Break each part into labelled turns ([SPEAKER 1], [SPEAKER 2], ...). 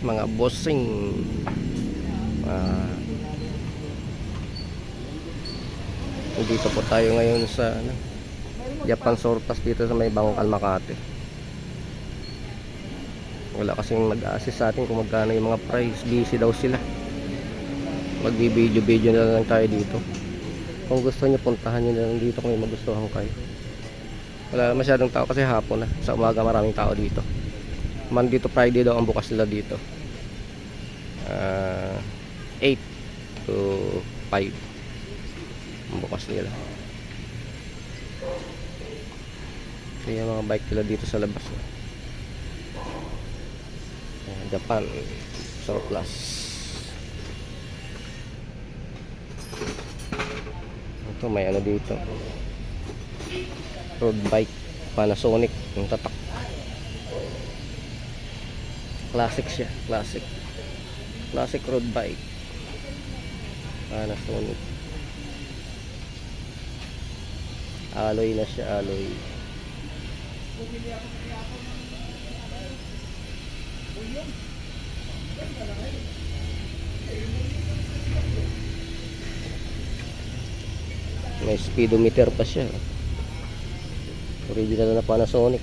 [SPEAKER 1] mga bossing. Dito po tayo ngayon sa Japan Sortas dito sa may Bangkal, Makati. Wala kasing nag-assist sa atin kung magkano yung mga price. Busy daw sila. Magbi-video na lang tayo dito. Kung gusto nyo, puntahan nyo na lang dito kung may magustuhan kayo. Wala masyadong tao kasi hapon na. Sa umaga maraming tao dito. Monday to Friday daw ang bukas nila dito. 8 to 5 ang bukas nila. Kaya mga bike nila dito sa labas. Japan Surplus. Ito may ano dito, road bike Panasonic yung tatak. Classic siya, classic road bike Panasonic. Alloy na siya, alloy. May speedometer pa siya. Original na Panasonic.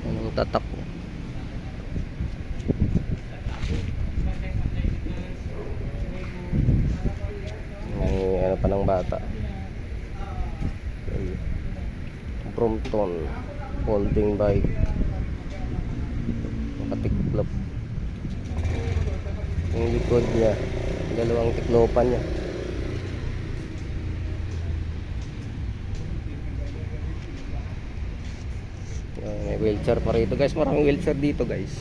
[SPEAKER 1] Anong tatak niya? May ano pa ng bata. Brompton folding bike, nakatiklop yung likod niya, dalawang tiklopan niya. May wheelchair pa rito guys, maraming wheelchair dito guys.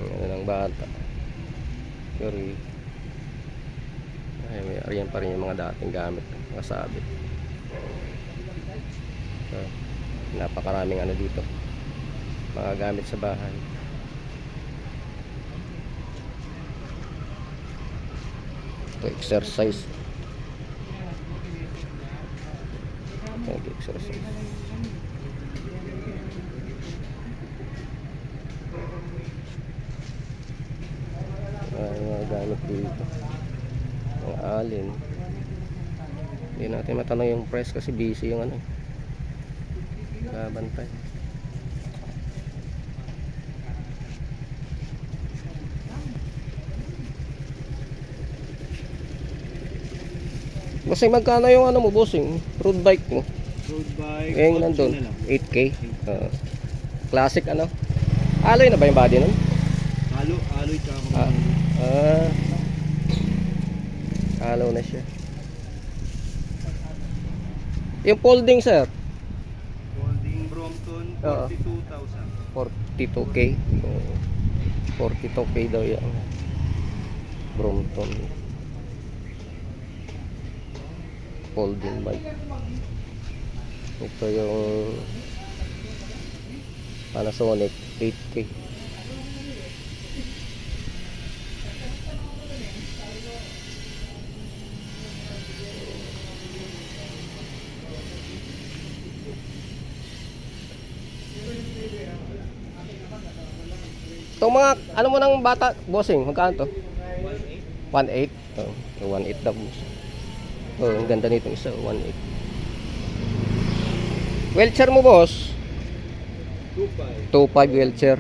[SPEAKER 1] Ano ng bata, sorry. Ayan pa rin yung mga dating gamit, mga sabit. Napakaraming ano dito, mga gamit sa bahay. Ito exercise. Exercise. Mga gamit dito, mga alin. Hindi natin matanong yung price kasi busy yung ano, bantay. Bossing, magkano yung ano mo, bossing? Road bike mo?
[SPEAKER 2] Road bike,
[SPEAKER 1] yung nandun 8K. Classic ano? Alloy na ba yung body nun?
[SPEAKER 2] Alloy tsaka
[SPEAKER 1] alloy na siya. Yung folding sir?
[SPEAKER 2] Folding Brompton, 42,000.
[SPEAKER 1] 42K. 42K daw yan. Brompton folding bike. Ito yung Panasonic 8K. Itong mga ano mo ng bata, bossing, magkano to? 1.8. 1.8 daw. Ang ganda nito isa, 1.8. Wheelchair mo boss? 2.5 wheelchair.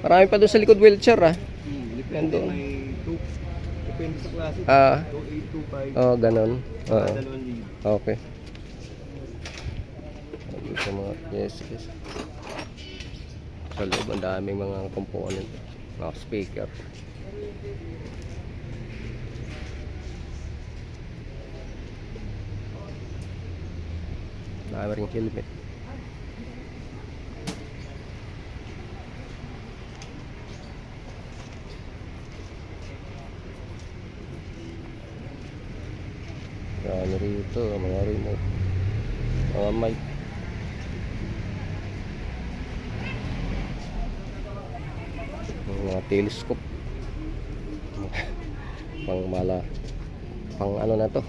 [SPEAKER 1] Marami pa doon sa likod wheelchair
[SPEAKER 2] Depende, may 2. Depende sa klase. 2.8, 2.5.
[SPEAKER 1] Oh, ganun. Okay. Dito mga yes. Sa loob ang daming mga component, mga speaker. Dami ring helmet. Dami rito, mga remote, mga mic. telescope. Pang ano na to,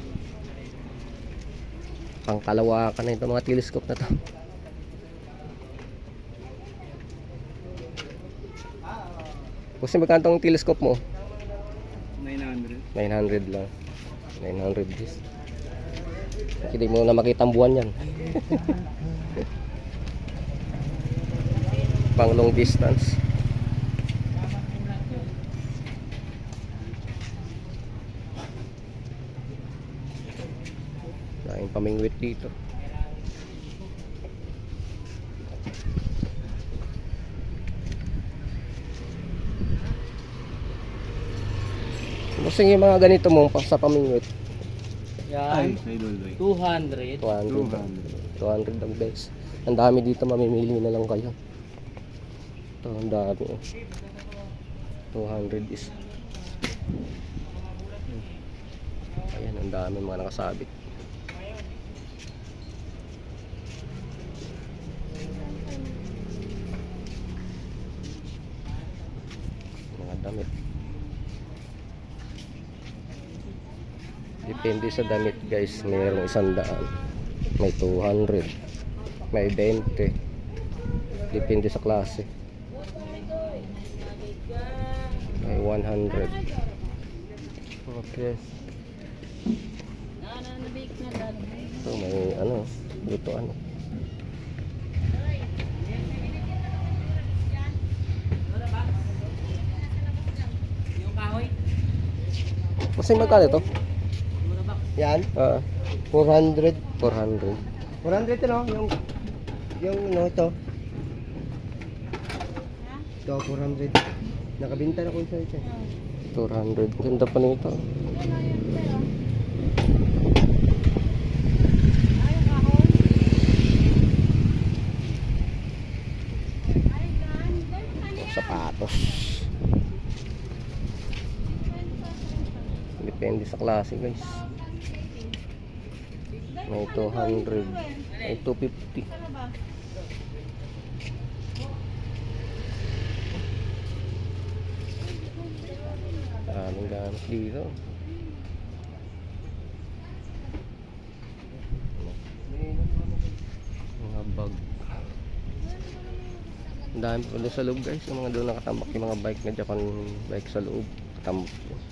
[SPEAKER 1] pang kalawakan na ito mga telescope na to. Kasi magkano tong telescope mo?
[SPEAKER 2] 900.
[SPEAKER 1] 900 lang. 900 dis. Hindi mo na makita ang buwan yan. Pang long distance. Laking pamingwit dito. Kasi yung mga ganito mo sa pamingwit.
[SPEAKER 2] Ay,
[SPEAKER 3] Yan.
[SPEAKER 2] sa idol boy.
[SPEAKER 3] 200.
[SPEAKER 1] 200 ang guys. Ang dami dito, mamimili na lang kayo. Ito, ang dami. 200 is. Ayan, ang dami mga nakasabit. Mga damit. Depende sa damit guys. Mayroong 100, may 200, may 20. Depende sa klase. May 100. Okay. Ito may ano, dito ano.
[SPEAKER 3] Yung kahoy.
[SPEAKER 1] Kasi magkano ito?
[SPEAKER 2] Yan,
[SPEAKER 1] Ah,
[SPEAKER 2] 400.
[SPEAKER 1] 400.
[SPEAKER 2] 400 no, yung ano ito. Ito 400. Nakabinta na ko isa ito.
[SPEAKER 1] 400. Ganda pa nito. Sapatos. Depende sa klase guys. May 200, may 250. Maraming gamit dito. Mga bag. Ang dami pa doon sa loob guys. Yung mga doon nakatambak yung mga bike na Japan bike sa loob. Katambak yun.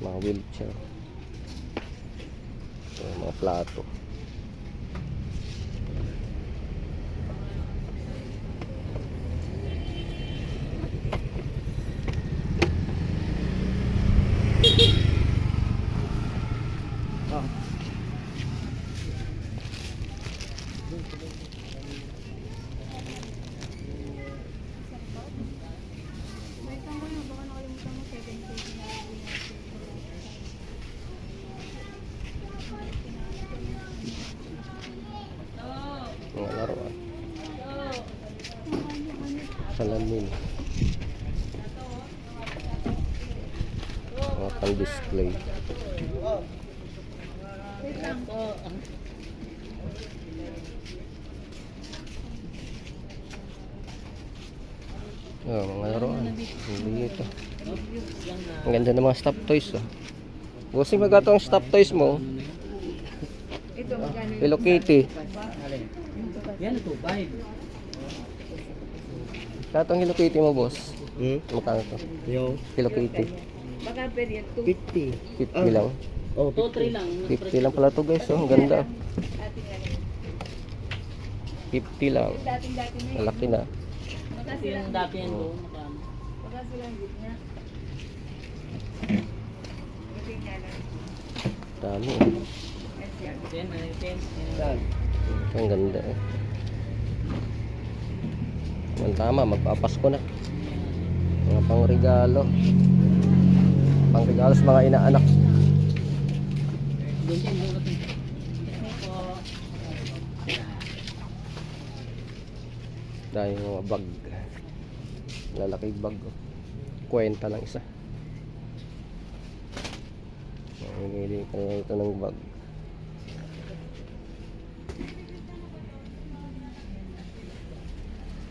[SPEAKER 1] Mga wheelchair. So, mga plato. Mga laruan. Salamin. Mga pan-display. Oh, mga laruan. Hindi ito. Ang ganda ng mga stop toys. Oh. Bossing, magkato ang stop toys mo. Hello Kitty.
[SPEAKER 3] Yan ito, 5.
[SPEAKER 1] Kato ang Hello Kitty mo, boss. Magkano to?
[SPEAKER 2] Yung
[SPEAKER 1] Hello Kitty.
[SPEAKER 2] 50.
[SPEAKER 1] 50 lang.
[SPEAKER 2] Oh,
[SPEAKER 3] 2-3 lang.
[SPEAKER 1] 50 lang pala to guys. Oh, ang ganda. 50 lang. Malaki na.
[SPEAKER 3] Ito yung dati yan doon. Magkano?
[SPEAKER 1] Dami.
[SPEAKER 3] 10.
[SPEAKER 2] saan?
[SPEAKER 1] Ang ganda eh. Ang tama, magpapasko na. Mga pangregalo. Pangregalo sa mga inaanak.
[SPEAKER 3] Doon din, doon natin.
[SPEAKER 1] Dahil mga bag. Lalaki bag. Oh. Kwenta lang isa. Mamimili ka na ito ng bag.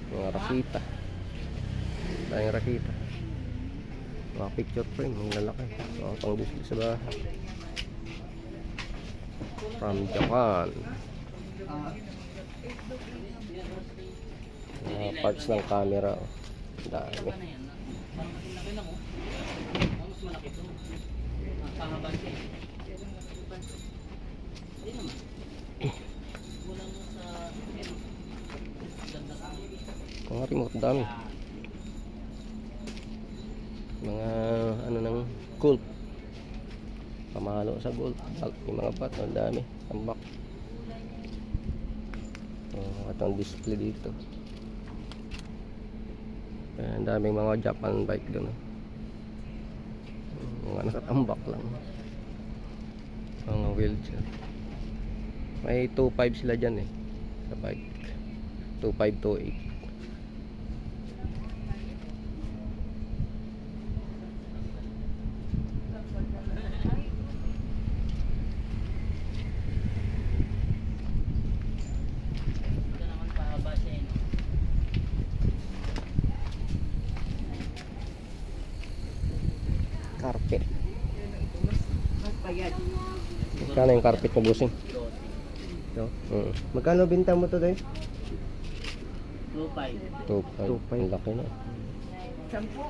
[SPEAKER 1] Mga rakita. Dahil rakita. Mga picture frame, ang lalaki. So, pang display sa bahay. From Japan. Mga parts ng camera. Oh. Ang dami.
[SPEAKER 3] Ano yan? Parang kasi laki lang oh. Mas malaki to. Pahaba siya. Hindi naman. Kulang mo sa ganda sa
[SPEAKER 1] Mga remote, dami. Mga ano ng gold. Pamalo sa gold. Yung mga bat, ang dami. Tambak. Itong display dito. Ang daming mga Japan bike doon. Mga nakatambak lang. Mga wheelchair. May 2.5 sila dyan eh. Sa bike. 2.5, 2.8.
[SPEAKER 3] Ito naman pahaba siya eh.
[SPEAKER 1] Carpet.
[SPEAKER 4] Mas payat.
[SPEAKER 1] Magkano yung carpet mo, busing?
[SPEAKER 3] 12.
[SPEAKER 1] No? Magkano binta mo to, Day?
[SPEAKER 3] 2.5.
[SPEAKER 1] 2.5. Ang laki na.
[SPEAKER 4] Sampu.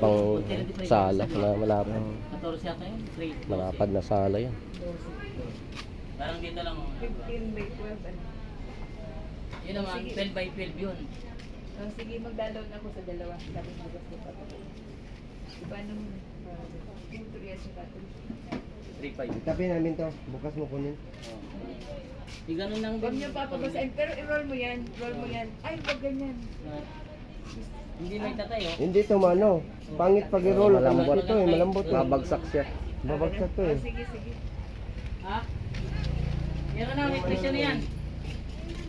[SPEAKER 1] Pang sala na malapad.
[SPEAKER 3] 14 yata yun. 3.
[SPEAKER 1] Malapad na sala yan.
[SPEAKER 3] Parang dito lang oh.
[SPEAKER 4] 15 by 12. Ano?
[SPEAKER 3] Yun naman, 12 by 12 yun.
[SPEAKER 4] Oh, sige, magdaloon ako sa dalawa. Sabi mo gusto pa ako. Diba nung yung tuloy sa bato?
[SPEAKER 3] 3.5.
[SPEAKER 2] Itabi namin to. Bukas mo kunin.
[SPEAKER 3] Di ganun lang
[SPEAKER 4] Huwag niyo papabasahin. Pero i-roll mo yan. Roll mo yan. Ay, wag ganyan.
[SPEAKER 3] Hindi may tatay oh.
[SPEAKER 2] Hindi to mano. Pangit pag i-roll.
[SPEAKER 1] Malambot
[SPEAKER 2] to eh. Malambot to.
[SPEAKER 1] Babagsak siya.
[SPEAKER 2] Babagsak to
[SPEAKER 4] Oh,
[SPEAKER 2] eh.
[SPEAKER 4] sige, sige.
[SPEAKER 3] Ha? Yan na, may presyo na yan.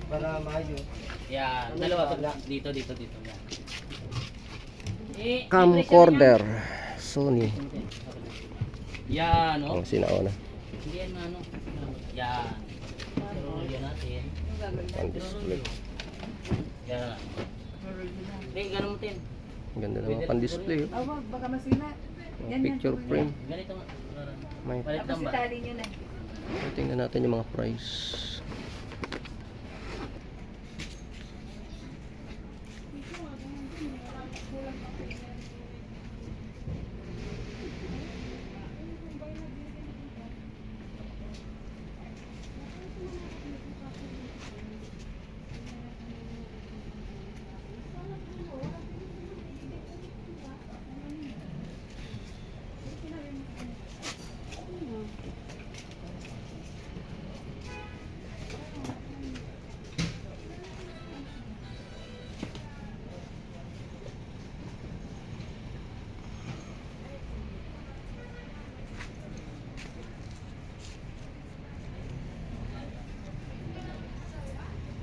[SPEAKER 2] Para maayos.
[SPEAKER 3] Yan, dalawa to. Dito. Yan.
[SPEAKER 1] Camcorder. Sony.
[SPEAKER 3] Yan, oh.
[SPEAKER 1] Ang sinauna.
[SPEAKER 3] Hindi yan ano. Yan. Roll yan natin.
[SPEAKER 4] Yung gagawin
[SPEAKER 1] Ang
[SPEAKER 4] natin.
[SPEAKER 1] display.
[SPEAKER 3] Yan.
[SPEAKER 4] Roll mo na.
[SPEAKER 3] Hindi, ganun mo tin.
[SPEAKER 1] Ang ganda ng mga pan-display. Oh.
[SPEAKER 4] Ah, wag. Baka masina.
[SPEAKER 1] Mga
[SPEAKER 4] Yan,
[SPEAKER 1] picture
[SPEAKER 4] yan.
[SPEAKER 1] frame.
[SPEAKER 3] Ganito nga.
[SPEAKER 1] May
[SPEAKER 3] Palit
[SPEAKER 4] Tapos
[SPEAKER 3] lang ba?
[SPEAKER 4] itali nyo na.
[SPEAKER 1] tingnan natin yung mga price.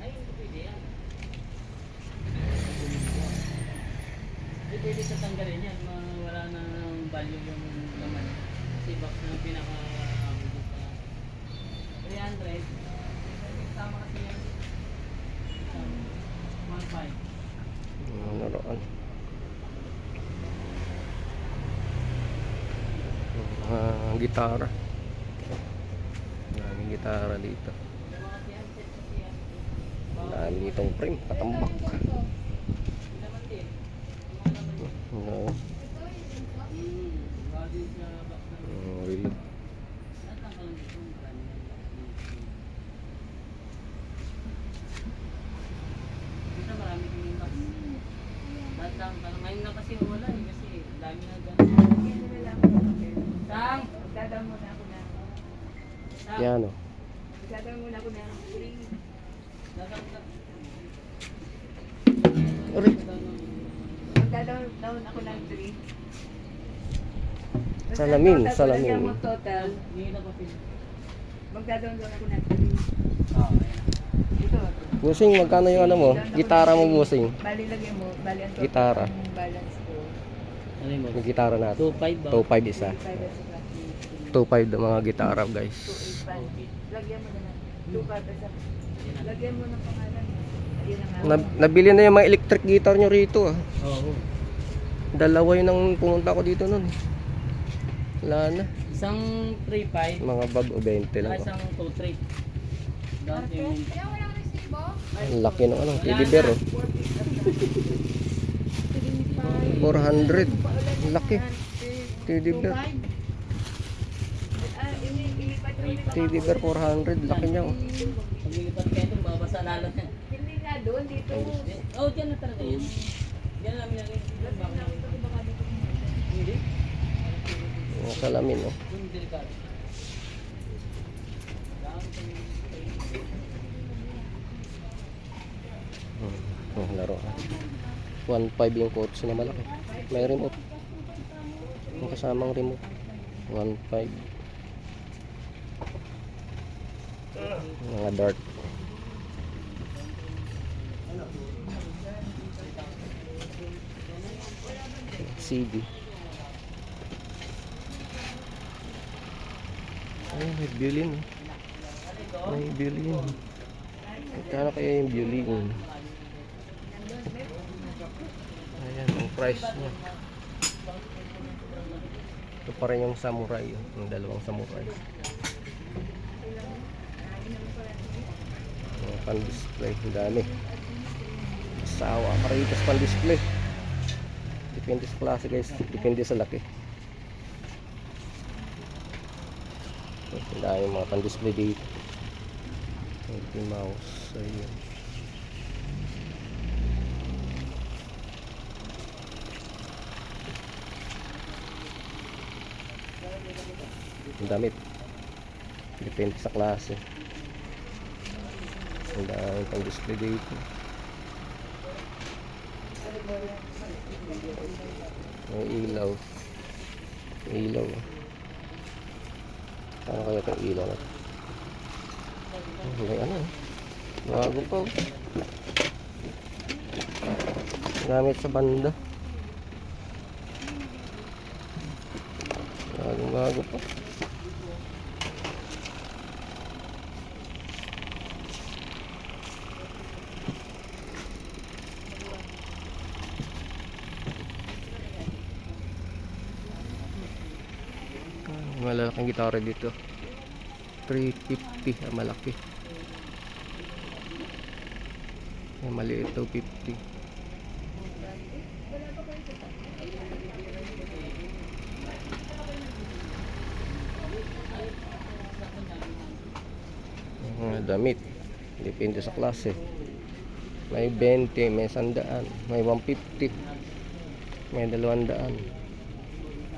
[SPEAKER 3] Ay, hindi pwede yan. Hindi pwede sa tanggalin yan. Wala na value yung laman. Kasi box na pinaka 300. Tama kasi yan. 1.5.
[SPEAKER 1] Naroon. Gitara. Maraming gitara dito. Dami ditong frame, katambak. No. Really.
[SPEAKER 3] Dito marami din yung box. Ngayon na kasi wala eh. Kasi dami na gano'n.
[SPEAKER 4] Yan na lang ako.
[SPEAKER 3] Sang!
[SPEAKER 4] Magdadaw muna ako na.
[SPEAKER 3] Sang!
[SPEAKER 1] Yan o.
[SPEAKER 4] Magdadaw muna ako na. 3.
[SPEAKER 1] Uri.
[SPEAKER 4] Magdadaw ako ng 3.
[SPEAKER 1] Salamin, salamin.
[SPEAKER 4] Lagyan mo total.
[SPEAKER 3] Hindi na pa pin.
[SPEAKER 4] Magdadaw ako ng 3.
[SPEAKER 3] Oo, ayan.
[SPEAKER 4] Ito.
[SPEAKER 1] Busing, magkano yung ano mo? Gitara mo, busing.
[SPEAKER 4] Bali lagyan mo. Bali ang total.
[SPEAKER 1] Gitara.
[SPEAKER 4] Ang balance ko.
[SPEAKER 3] Ano yung
[SPEAKER 1] Yung gitara natin.
[SPEAKER 3] 2.5 ba?
[SPEAKER 1] 2.5 isa.
[SPEAKER 4] 5 at saka
[SPEAKER 1] 2.5 ng mga gitara, guys.
[SPEAKER 4] 2.8. Lagyan mo na lang. 2 cards sa. Lagyan mo ng pangalan. Ayun na nga.
[SPEAKER 1] Nabili na yung mga electric guitar nyo rito ah.
[SPEAKER 3] Oo.
[SPEAKER 1] Dalawa yun ang pumunta ko dito nun. Wala na.
[SPEAKER 3] Isang 3.5,
[SPEAKER 1] Mga bag o 20 lang.
[SPEAKER 3] isang 2.3. Down payment.
[SPEAKER 1] Ang laki ng ano, teddy bear oh. 400. Ang laki. Teddy bear. Teddy bear 400. Laki niya oh.
[SPEAKER 3] Paglilipat kayo ito, babasa lalo yan.
[SPEAKER 4] Hindi nga doon, dito.
[SPEAKER 3] Oh, dyan na talaga yan. Dyan namin yan. Hindi.
[SPEAKER 1] Ang salamin oh.
[SPEAKER 3] Yung delikado.
[SPEAKER 1] Oh, laro. 1.5 yung kotse na malaki. May remote. Yung kasamang remote. 1.5. Mga dart. CD. Ay, may violin. May violin. Kano kaya yung violin? Ayan, ang price niya. Ito pa rin yung samurai. Yung dalawang samurai. Pan-display. Ang dami. Sawa. Karitas pan-display. Depende sa klase guys. Depende sa laki. Ang dami mga pan-display dito. Mickey Mouse. Ayan. Ang damit. Depende sa klase. Ang dami pang display dito. Ang ilaw. Ilaw. Ano kaya itong ilaw na ito? May ano? Bago pa. Gamit sa banda. Bago pa. Malalaking gitara dito. 350 ang malaki. Yung maliit 250. Mga damit. Depende sa klase. May 20, may 100, may 150, may 200.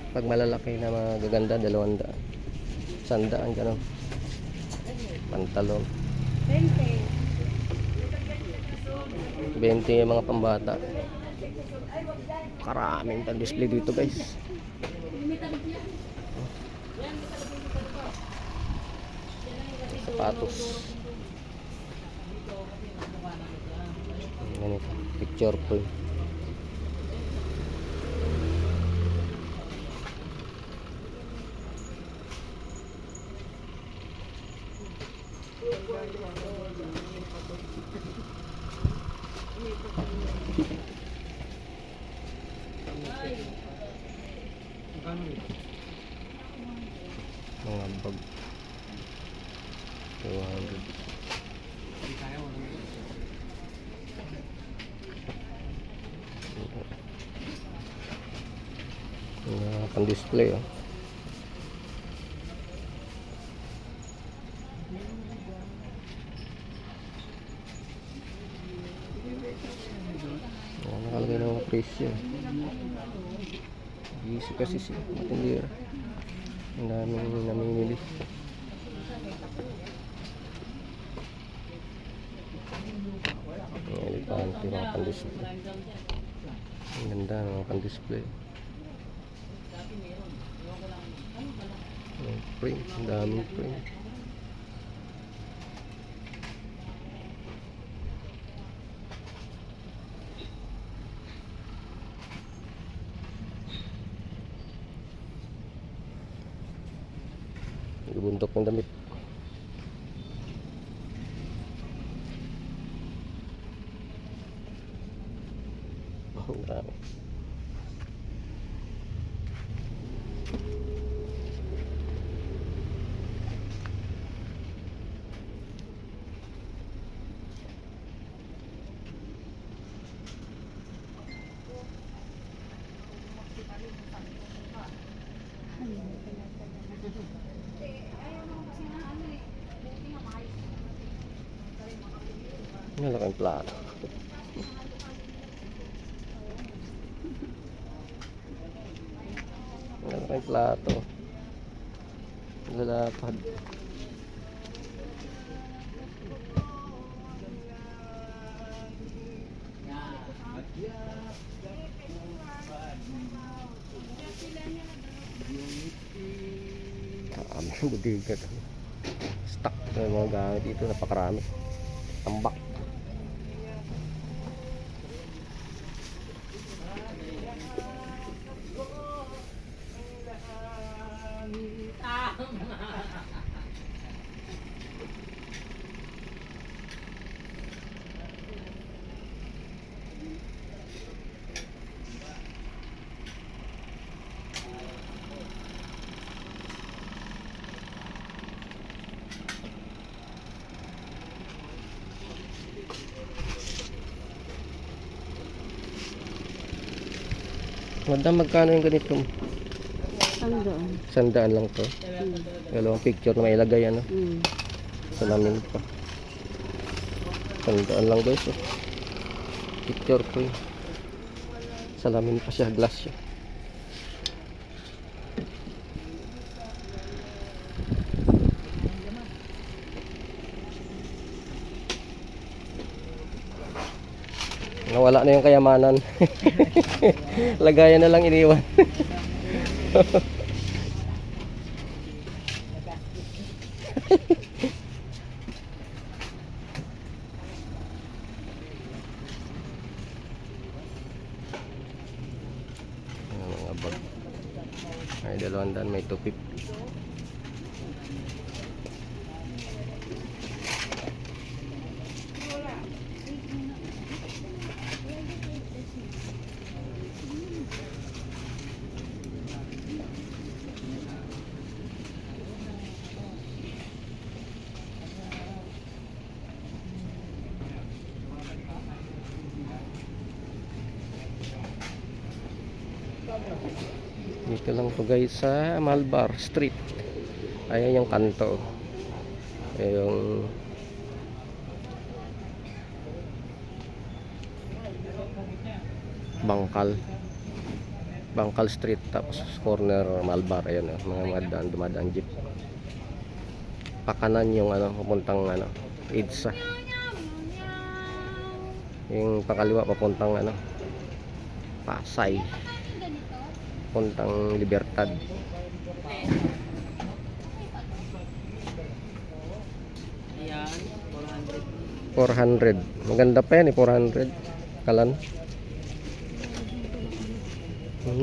[SPEAKER 1] Pag malalaki na magaganda, 200. 100 gano'n. Pantalon 20 yung mga pambata. Karaming pan-display dito guys. Sapatos. Ganito, picture frame. Mga bag 200. Pan-display oh. Nakalagay ng mga presyo. Easy kasi siya. Matindira. Ang daming namimili. Ang elepante, mga pan-display. Ang ganda ng mga pan-display. Ang print. Ang daming print. Bundok ng damit. Ang dami. Malaking plato. Malaking plato. Lalapad. Kami ang budiga. Stock na yung mga gamit dito. Napakarami. Tambak. Madam, magkano yung ganito?
[SPEAKER 5] Sandaan.
[SPEAKER 1] 100 lang to. Dalawang picture na may ilagay ano. Salamin pa. 100 lang guys. Picture ko yun. Salamin pa siya, glass siya. Nawala na yung kayamanan. Lagayan na lang iniwan. Ayan, mga bag. Ay, 200, may 250. Dito lang to guys sa Malbar Street. Ayan yung kanto. Ayan yung Bangkal Street, tapos corner Malbar. Ayan mga dumadaan jeep. Pakanan yung papuntang EDSA. Yung pakaliwa papuntang Pasay, puntang Libertad.
[SPEAKER 3] Ayan,
[SPEAKER 1] 400. Maganda pa yan 400. Kalan.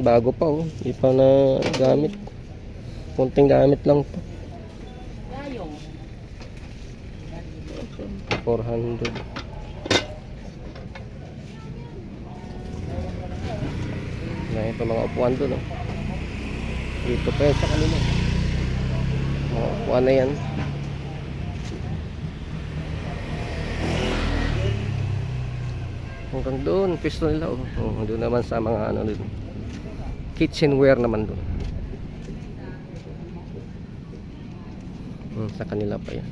[SPEAKER 1] Bago pa Hindi pa na gamit. Kunting gamit lang to.
[SPEAKER 3] Gayong.
[SPEAKER 1] 400. Na ito mga upuan doon Dito pa yan sa kanila. Mga upuan na yan. Hanggang doon, pisto nila doon naman sa mga doon. Kitchenware naman doon. Sa kanila pa yan.